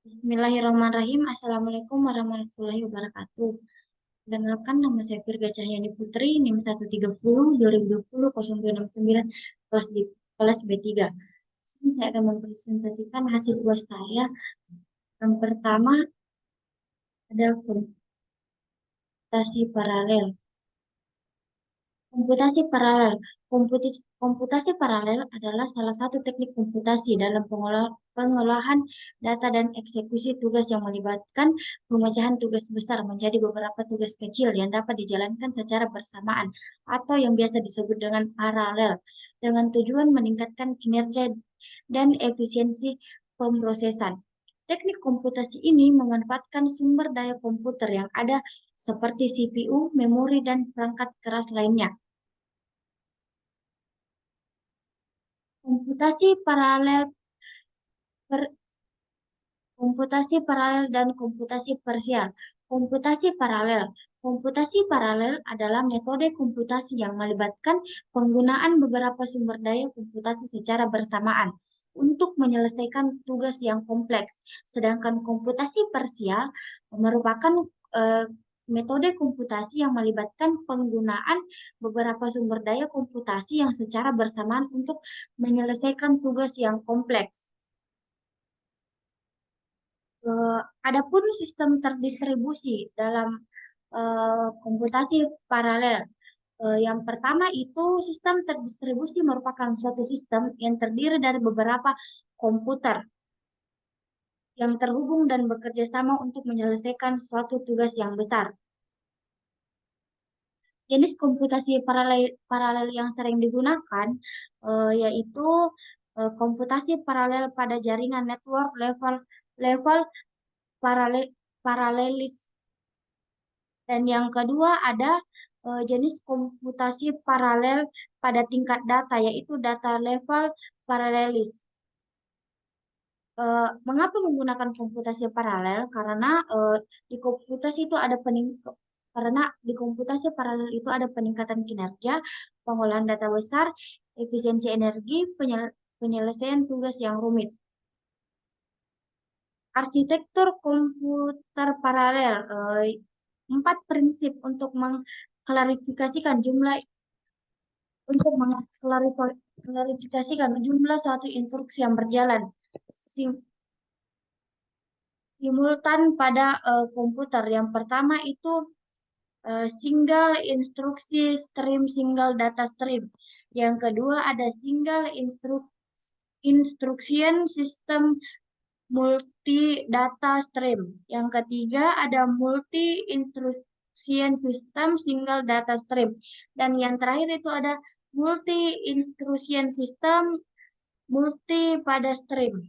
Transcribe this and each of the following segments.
Bismillahirrahmanirrahim. Assalamualaikum warahmatullahi wabarakatuh. Perkenalkan, nama saya Virga Cahyani Putri, NIM 130 2020 0269, kelas B3. Ini saya akan mempresentasikan hasil tugas saya. Yang pertama ada komputasi paralel. Komputasi paralel. Komputasi paralel adalah salah satu teknik komputasi dalam pengolahan data dan eksekusi tugas yang melibatkan pemecahan tugas besar menjadi beberapa tugas kecil yang dapat dijalankan secara bersamaan atau yang biasa disebut dengan paralel, dengan tujuan meningkatkan kinerja dan efisiensi pemrosesan. Teknik komputasi ini memanfaatkan sumber daya komputer yang ada seperti CPU, memori, dan perangkat keras lainnya. Komputasi paralel per- Komputasi paralel dan komputasi parsial. Komputasi paralel. Komputasi paralel adalah metode komputasi yang melibatkan penggunaan beberapa sumber daya komputasi secara bersamaan untuk menyelesaikan tugas yang kompleks. Sedangkan komputasi parsial merupakan eh, metode komputasi yang melibatkan penggunaan beberapa sumber daya komputasi yang secara bersamaan untuk menyelesaikan tugas yang kompleks. Adapun sistem terdistribusi dalam komputasi paralel. Yang pertama itu sistem terdistribusi merupakan suatu sistem yang terdiri dari beberapa komputer yang terhubung dan bekerja sama untuk menyelesaikan suatu tugas yang besar. Jenis komputasi paralel yang sering digunakan yaitu komputasi paralel pada jaringan network level level paralel paralelis. Dan yang kedua ada jenis komputasi paralel pada tingkat data, yaitu data level paralelis. Mengapa menggunakan komputasi paralel? Karena di komputasi paralel itu ada peningkatan kinerja, pengolahan data besar, efisiensi energi, penyelesaian tugas yang rumit. Arsitektur komputer paralel. Empat prinsip untuk mengklarifikasikan jumlah untuk mengklarifikasikan jumlah suatu instruksi yang berjalan simultan pada komputer. Yang pertama itu single instruksi stream, single data stream. Yang kedua ada single instruction system, multi data stream. Yang ketiga ada multi instruction system, single data stream. Dan yang terakhir itu ada multi instruction system, multi pada stream.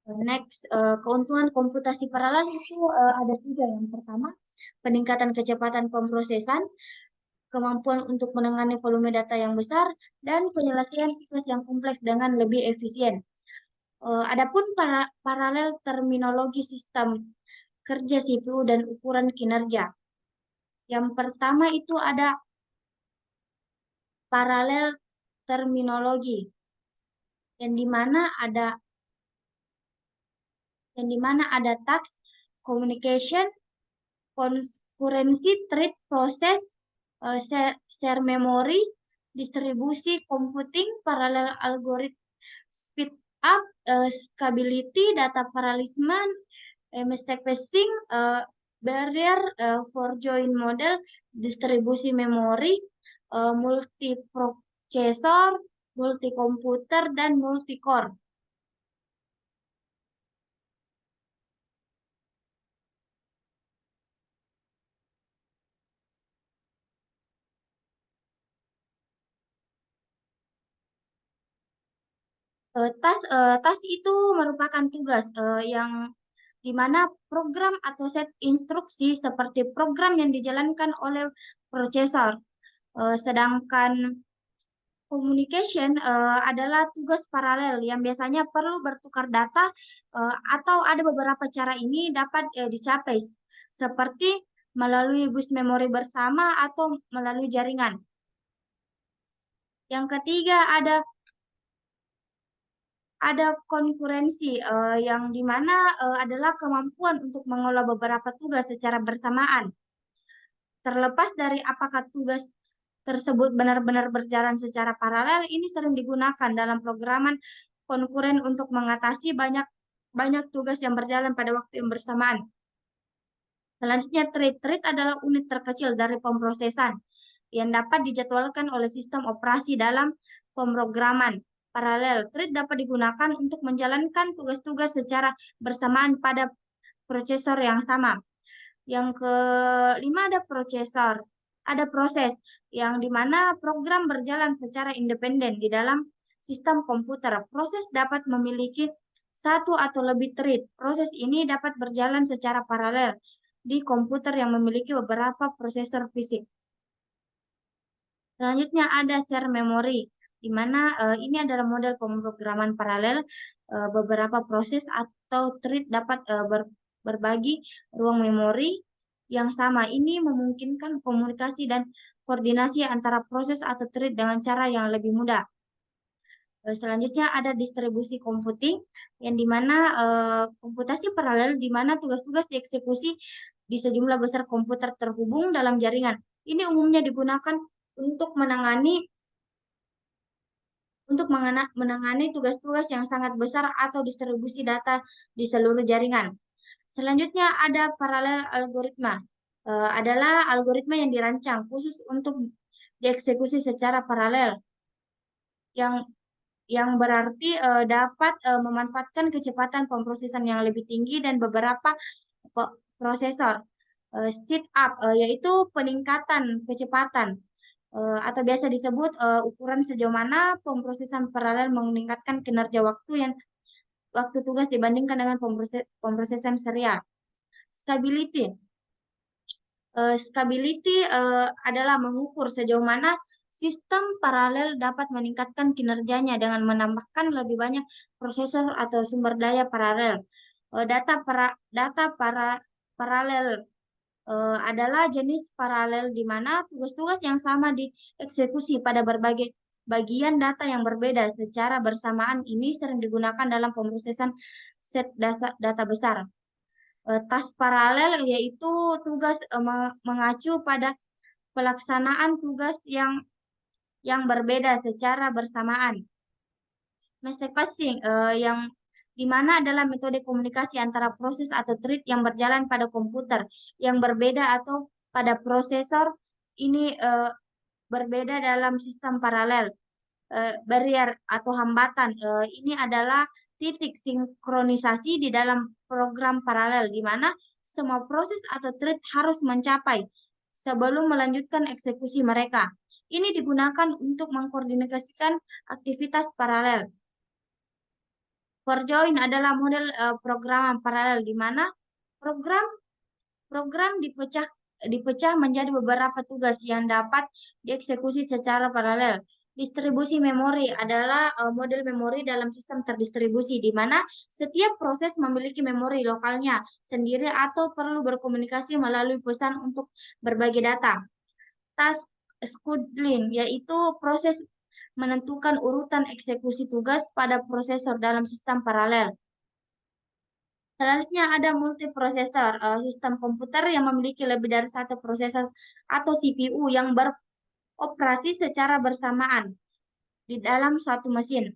Next, keuntungan komputasi paralel itu ada tiga. Yang pertama, peningkatan kecepatan pemrosesan, kemampuan untuk menangani volume data yang besar, dan penyelesaian tugas yang kompleks dengan lebih efisien. Adapun paralel terminologi sistem kerja CPU dan ukuran kinerja. Yang pertama itu ada paralel terminologi, yang dimana ada task, communication, concurrency, thread process, share memory, distribusi computing, parallel algorithm, speed up, scalability, data parallelism, mistake passing, barrier for join model, distribusi memori, multiprocessor, multikomputer, dan multicore. Tas itu merupakan tugas yang di mana program atau set instruksi seperti program yang dijalankan oleh prosesor. Sedangkan communication adalah tugas paralel yang biasanya perlu bertukar data atau ada beberapa cara ini dapat dicapai seperti melalui bus memori bersama atau melalui jaringan. Yang ketiga ada ada konkurensi yang dimana adalah kemampuan untuk mengolah beberapa tugas secara bersamaan. Terlepas dari apakah tugas tersebut benar-benar berjalan secara paralel, ini sering digunakan dalam programan konkuren untuk mengatasi banyak tugas yang berjalan pada waktu yang bersamaan. Selanjutnya, thread adalah unit terkecil dari pemrosesan yang dapat dijadwalkan oleh sistem operasi dalam pemrograman paralel. Thread dapat digunakan untuk menjalankan tugas-tugas secara bersamaan pada prosesor yang sama. Yang kelima ada prosesor. Ada proses yang dimana program berjalan secara independen di dalam sistem komputer. Proses dapat memiliki satu atau lebih thread. Proses ini dapat berjalan secara paralel di komputer yang memiliki beberapa prosesor fisik. Selanjutnya ada share memory, di mana ini adalah model pemrograman paralel. Beberapa proses atau thread dapat berbagi ruang memori yang sama. Ini memungkinkan komunikasi dan koordinasi antara proses atau thread dengan cara yang lebih mudah. Selanjutnya ada distribusi computing, yang dimana komputasi paralel, di mana tugas-tugas dieksekusi di sejumlah besar komputer terhubung dalam jaringan. Ini umumnya digunakan untuk menangani tugas-tugas yang sangat besar atau distribusi data di seluruh jaringan. Selanjutnya ada paralel algoritma. Adalah algoritma yang dirancang khusus untuk dieksekusi secara paralel, yang berarti dapat memanfaatkan kecepatan pemrosesan yang lebih tinggi dan beberapa prosesor. Speed up yaitu peningkatan kecepatan atau biasa disebut ukuran sejauh mana pemrosesan paralel meningkatkan kinerja waktu tugas dibandingkan dengan pemrosesan serial. Scalability. Scalability adalah mengukur sejauh mana sistem paralel dapat meningkatkan kinerjanya dengan menambahkan lebih banyak prosesor atau sumber daya paralel. Data paralel adalah jenis paralel di mana tugas-tugas yang sama dieksekusi pada berbagai bagian data yang berbeda secara bersamaan. Ini sering digunakan dalam pemrosesan set data besar. Tas paralel yaitu tugas mengacu pada pelaksanaan tugas yang berbeda secara bersamaan. Message passing yang dimana adalah metode komunikasi antara proses atau thread yang berjalan pada komputer yang berbeda atau pada prosesor ini berbeda dalam sistem paralel. Barrier atau hambatan ini adalah titik sinkronisasi di dalam program paralel di mana semua proses atau thread harus mencapai sebelum melanjutkan eksekusi mereka. Ini digunakan untuk mengkoordinasikan aktivitas paralel. Forjoin adalah model program paralel di mana program dipecah menjadi beberapa tugas yang dapat dieksekusi secara paralel. Distribusi memori adalah model memori dalam sistem terdistribusi, di mana setiap proses memiliki memori lokalnya sendiri atau perlu berkomunikasi melalui pesan untuk berbagi data. Task scheduling, yaitu proses menentukan urutan eksekusi tugas pada prosesor dalam sistem paralel. Selanjutnya ada multiprosesor, sistem komputer yang memiliki lebih dari satu prosesor atau CPU yang beroperasi secara bersamaan di dalam suatu mesin.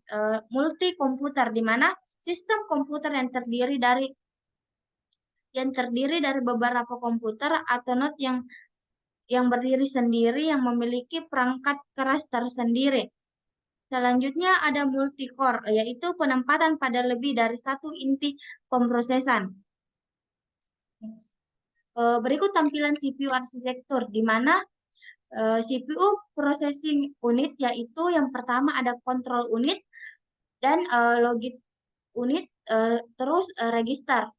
Multi komputer di mana sistem komputer yang terdiri dari beberapa komputer atau node yang berdiri sendiri yang memiliki perangkat keras tersendiri. Selanjutnya ada multi-core, yaitu penempatan pada lebih dari satu inti pemrosesan. Berikut tampilan CPU arsitektur, di mana CPU processing unit, yaitu yang pertama ada control unit dan logic unit, terus register.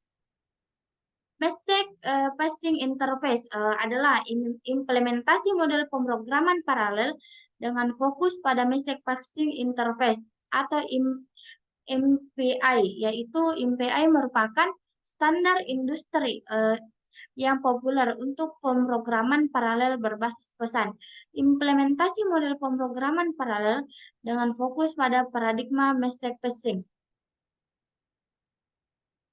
Message passing interface adalah implementasi model pemrograman paralel dengan fokus pada message passing interface atau MPI, yaitu MPI merupakan standar industri yang populer untuk pemrograman paralel berbasis pesan. Implementasi model pemrograman paralel dengan fokus pada paradigma message passing.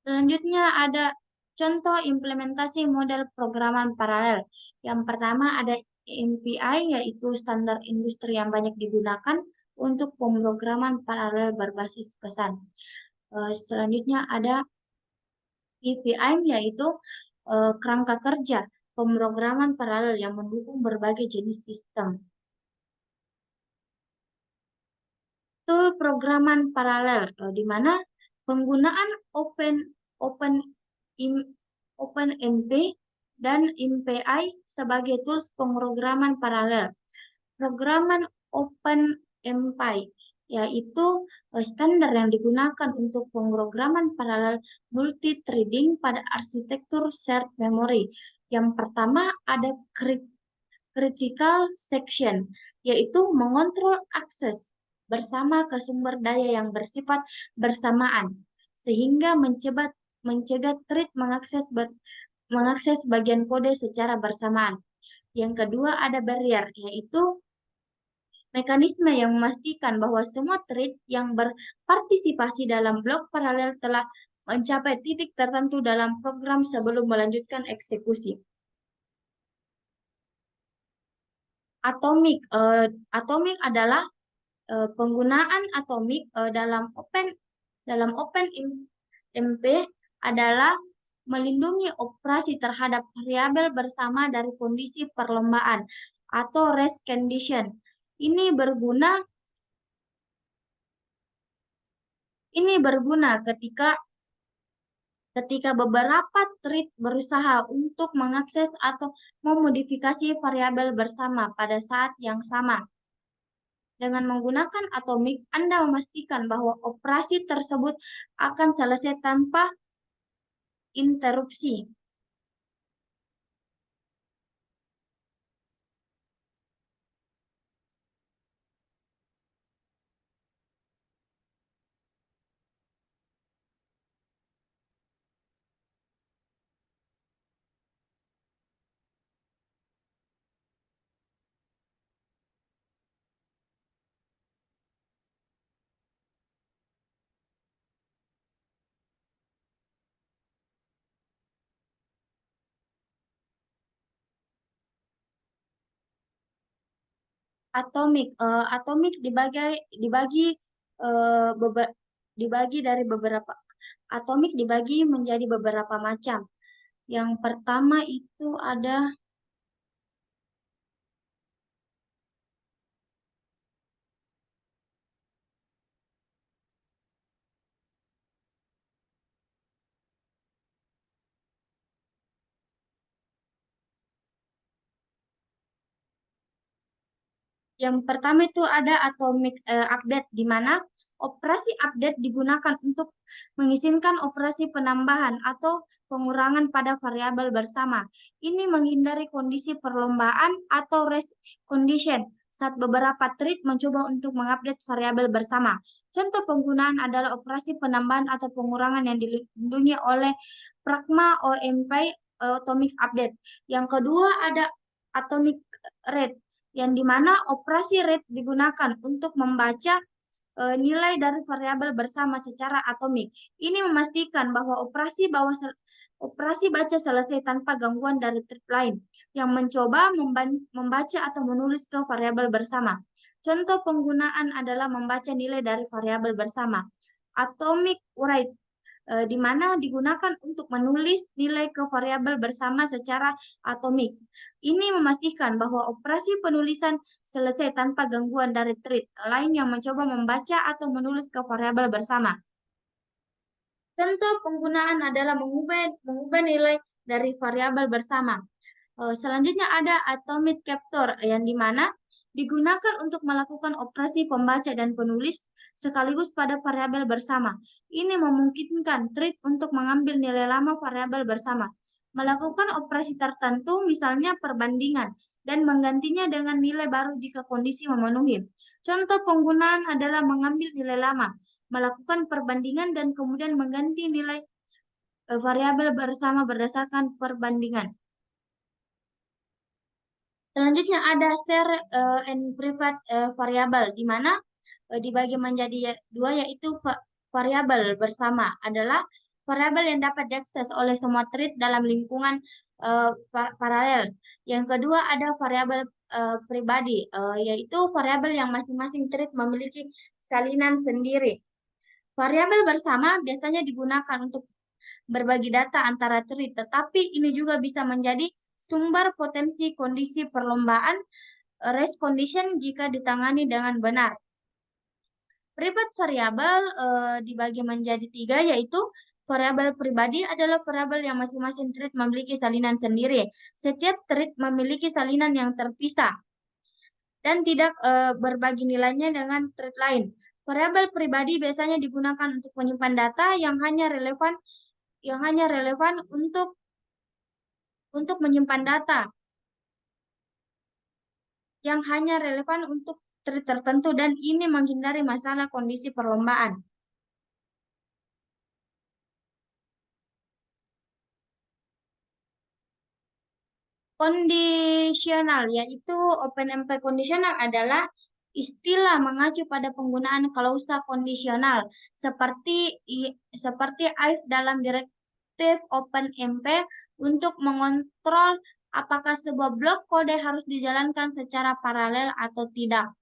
Selanjutnya ada contoh implementasi model programan paralel. Yang pertama ada MPI, yaitu standar industri yang banyak digunakan untuk pemrograman paralel berbasis pesan. Selanjutnya ada EPI, yaitu kerangka kerja pemrograman paralel yang mendukung berbagai jenis sistem. Tool programan paralel, di mana penggunaan Open Im- OpenMP dan MPI sebagai tools pemrograman paralel. Programan OpenMP yaitu standar yang digunakan untuk pemrograman paralel multithreading pada arsitektur shared memory. Yang pertama ada critical section, yaitu mengontrol akses bersama ke sumber daya yang bersifat bersamaan, sehingga mencegah thread mengakses bagian kode secara bersamaan. Yang kedua ada barrier, yaitu mekanisme yang memastikan bahwa semua thread yang berpartisipasi dalam blok paralel telah mencapai titik tertentu dalam program sebelum melanjutkan eksekusi. Atomic adalah penggunaan atomik dalam OpenMP adalah melindungi operasi terhadap variabel bersama dari kondisi perlombaan atau race condition. Ini berguna ketika beberapa thread berusaha untuk mengakses atau memodifikasi variabel bersama pada saat yang sama. Dengan menggunakan atomik, Anda memastikan bahwa operasi tersebut akan selesai tanpa interupsi. Atomik dibagi eh, beba- dibagi dari beberapa atomik dibagi menjadi beberapa macam. Yang pertama itu ada itu ada atomic update, di mana operasi update digunakan untuk mengizinkan operasi penambahan atau pengurangan pada variabel bersama. Ini menghindari kondisi perlombaan atau race condition saat beberapa thread mencoba untuk mengupdate variabel bersama. Contoh penggunaan adalah operasi penambahan atau pengurangan yang dilindungi oleh Pragma OMP Atomic Update. Yang kedua ada Atomic Rate, yang dimana operasi rate digunakan untuk membaca nilai dari variabel bersama secara atomik. Ini memastikan bahwa operasi baca selesai tanpa gangguan dari thread lain yang mencoba membaca atau menulis ke variabel bersama. Contoh penggunaan adalah membaca nilai dari variabel bersama. Atomic write, di mana digunakan untuk menulis nilai ke variabel bersama secara atomik. Ini memastikan bahwa operasi penulisan selesai tanpa gangguan dari thread lain yang mencoba membaca atau menulis ke variabel bersama. Contoh penggunaan adalah mengubah nilai dari variabel bersama. Selanjutnya ada atomic captor, yang dimana digunakan untuk melakukan operasi pembaca dan penulis sekaligus pada variabel bersama. Ini memungkinkan thread untuk mengambil nilai lama variabel bersama, melakukan operasi tertentu, misalnya perbandingan, dan menggantinya dengan nilai baru jika kondisi memenuhi. Contoh penggunaan adalah mengambil nilai lama, melakukan perbandingan, dan kemudian mengganti nilai variabel bersama berdasarkan perbandingan. Selanjutnya ada share and private variable, di mana dibagi menjadi dua, yaitu variabel bersama adalah variabel yang dapat diakses oleh semua thread dalam lingkungan paralel. Yang kedua ada variabel pribadi, yaitu variabel yang masing-masing thread memiliki salinan sendiri. Variabel bersama biasanya digunakan untuk berbagi data antara thread, tetapi ini juga bisa menjadi sumber potensi kondisi perlombaan race condition jika ditangani dengan benar. Private variabel dibagi menjadi tiga, yaitu variabel pribadi adalah variabel yang masing-masing thread memiliki salinan sendiri. Setiap thread memiliki salinan yang terpisah dan tidak berbagi nilainya dengan thread lain. Variabel pribadi biasanya digunakan untuk menyimpan data yang hanya relevan untuk menyimpan data yang hanya relevan untuk thread tertentu, dan ini menghindari masalah kondisi perlombaan. Kondisional, yaitu OpenMP kondisional adalah istilah mengacu pada penggunaan klausa kondisional seperti if dalam direktif OpenMP untuk mengontrol apakah sebuah blok kode harus dijalankan secara paralel atau tidak.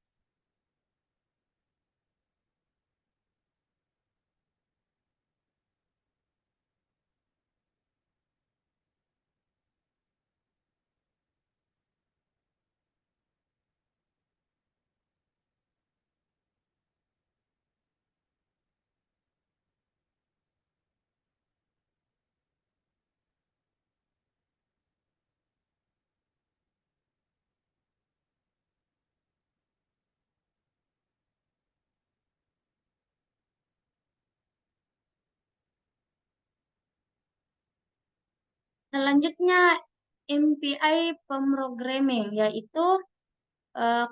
Selanjutnya, MPI pemrogramming, yaitu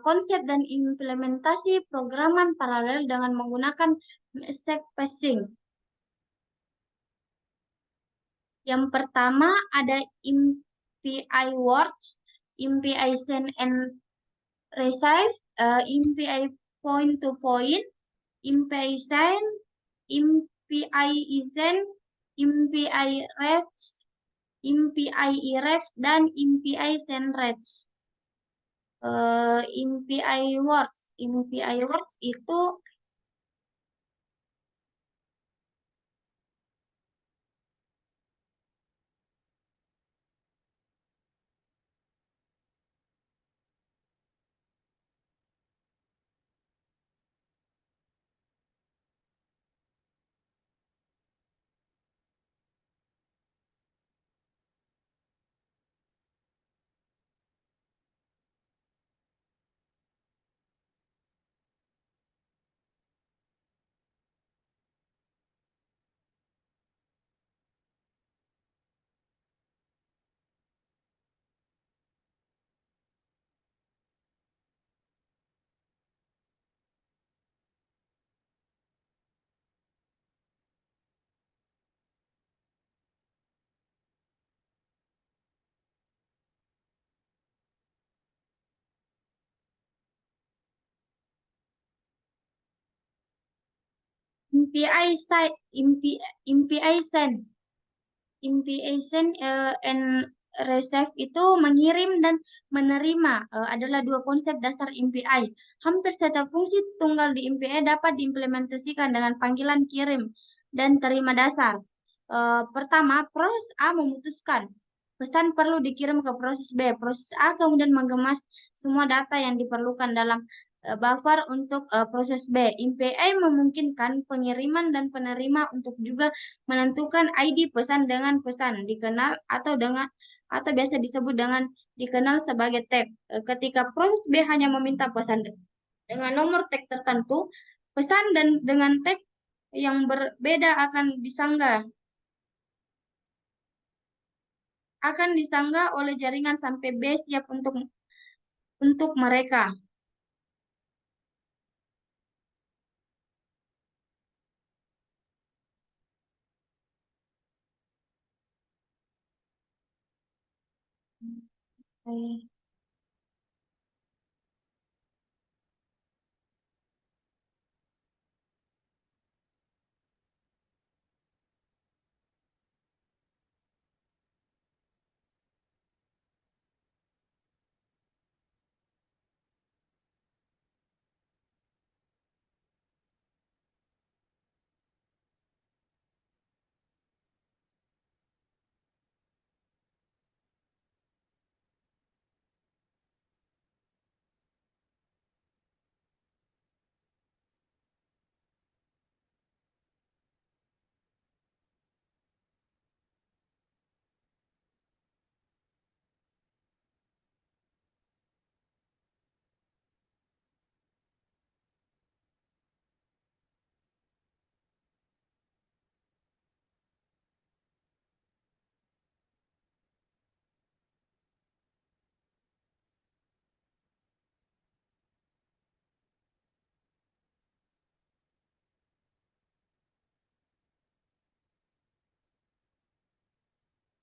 konsep dan implementasi programan paralel dengan menggunakan stack passing. Yang pertama ada MPI words, MPI send and receive, MPI point to point, MPI send, MPI send, MPI refs, MPI refs, dan MPI send refs. MPI words itu MPI site, MPI send, implication and receive itu mengirim dan menerima adalah dua konsep dasar MPI. Hampir setiap fungsi tunggal di MPI dapat diimplementasikan dengan panggilan kirim dan terima dasar. Pertama, proses A memutuskan pesan perlu dikirim ke proses B. Proses A kemudian mengemas semua data yang diperlukan dalam buffer untuk proses B. MPI memungkinkan pengiriman dan penerima untuk juga menentukan ID pesan dengan pesan dikenal atau biasa disebut dengan dikenal sebagai tag. Ketika proses B hanya meminta pesan dengan nomor tag tertentu, pesan dan dengan tag yang berbeda akan disanggah oleh jaringan sampai B siap untuk mereka. Oke.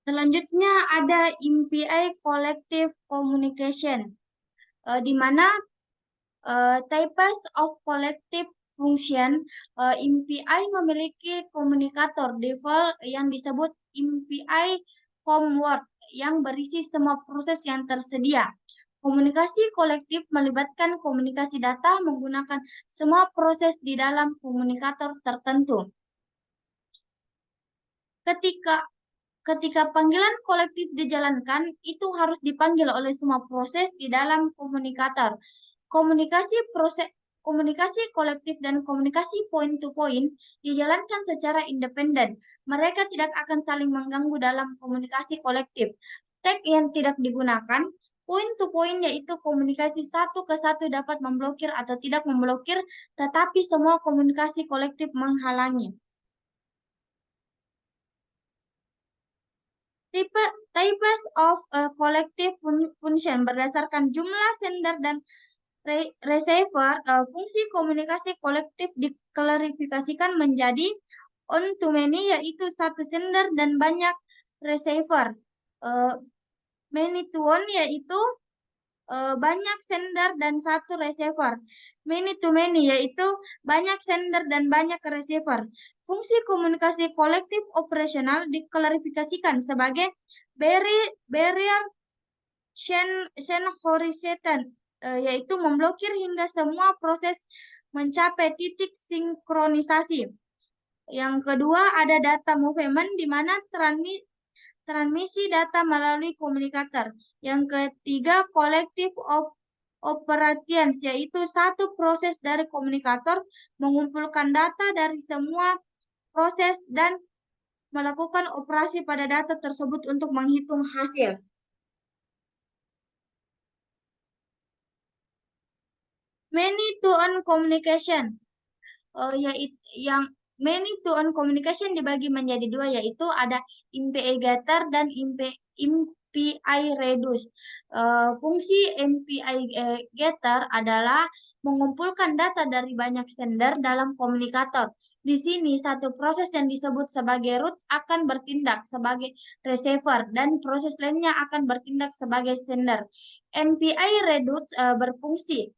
Selanjutnya ada MPI Collective Communication, di mana types of collective function, MPI memiliki komunikator default yang disebut MPI Homework yang berisi semua proses yang tersedia. Komunikasi kolektif melibatkan komunikasi data menggunakan semua proses di dalam komunikator tertentu. Ketika Ketika panggilan kolektif dijalankan, itu harus dipanggil oleh semua proses di dalam komunikator. Komunikasi kolektif dan komunikasi point to point dijalankan secara independen. Mereka tidak akan saling mengganggu dalam komunikasi kolektif. Tag yang tidak digunakan, point to point yaitu komunikasi satu ke satu dapat memblokir atau tidak memblokir, tetapi semua komunikasi kolektif menghalangi. Types of collective function berdasarkan jumlah sender dan receiver. Fungsi komunikasi kolektif diklarifikasikan menjadi on to many, yaitu satu sender dan banyak receiver. Many to one, yaitu banyak sender dan satu receiver. Many to many, yaitu banyak sender dan banyak receiver. Fungsi komunikasi kolektif operasional diklarifikasikan sebagai barrier chain horizontal, yaitu memblokir hingga semua proses mencapai titik sinkronisasi. Yang kedua ada data movement, di mana transmisi data melalui komunikator. Yang ketiga, collective operations, yaitu satu proses dari komunikator mengumpulkan data dari semua proses dan melakukan operasi pada data tersebut untuk menghitung hasil. Many to one communication, yang many to one communication dibagi menjadi dua, yaitu ada MPI getter dan MPI reduce. Fungsi MPI getter adalah mengumpulkan data dari banyak sender dalam komunikator. Di sini satu proses yang disebut sebagai root akan bertindak sebagai receiver dan proses lainnya akan bertindak sebagai sender. MPI reduce berfungsi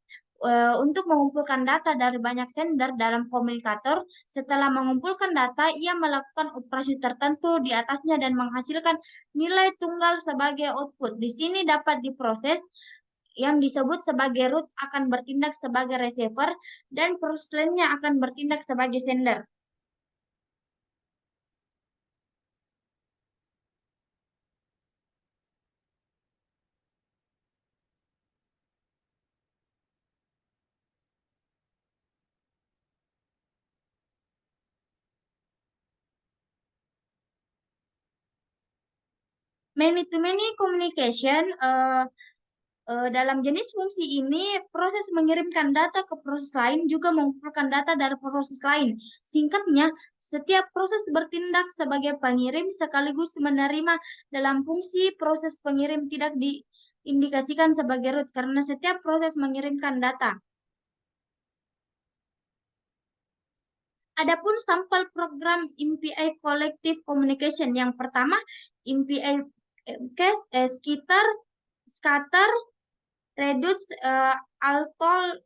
untuk mengumpulkan data dari banyak sender dalam komunikator. Setelah mengumpulkan data, ia melakukan operasi tertentu di atasnya dan menghasilkan nilai tunggal sebagai output. Di sini dapat diproses yang disebut sebagai root akan bertindak sebagai receiver dan proses lainnya akan bertindak sebagai sender. Many-to-many communication, dalam jenis fungsi ini, proses mengirimkan data ke proses lain juga mengumpulkan data dari proses lain. Singkatnya, setiap proses bertindak sebagai pengirim sekaligus menerima. Dalam fungsi proses pengirim tidak diindikasikan sebagai root karena setiap proses mengirimkan data. Adapun sampel program MPI Collective Communication, yang pertama MPI scatter, reduce, altol.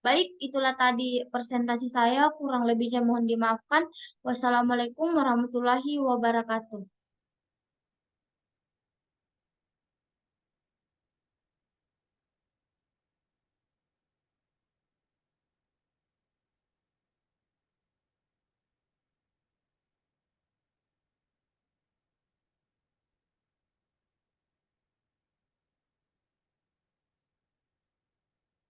Baik, itulah tadi presentasi saya. Kurang lebihnya mohon dimaafkan. Wassalamualaikum warahmatullahi wabarakatuh.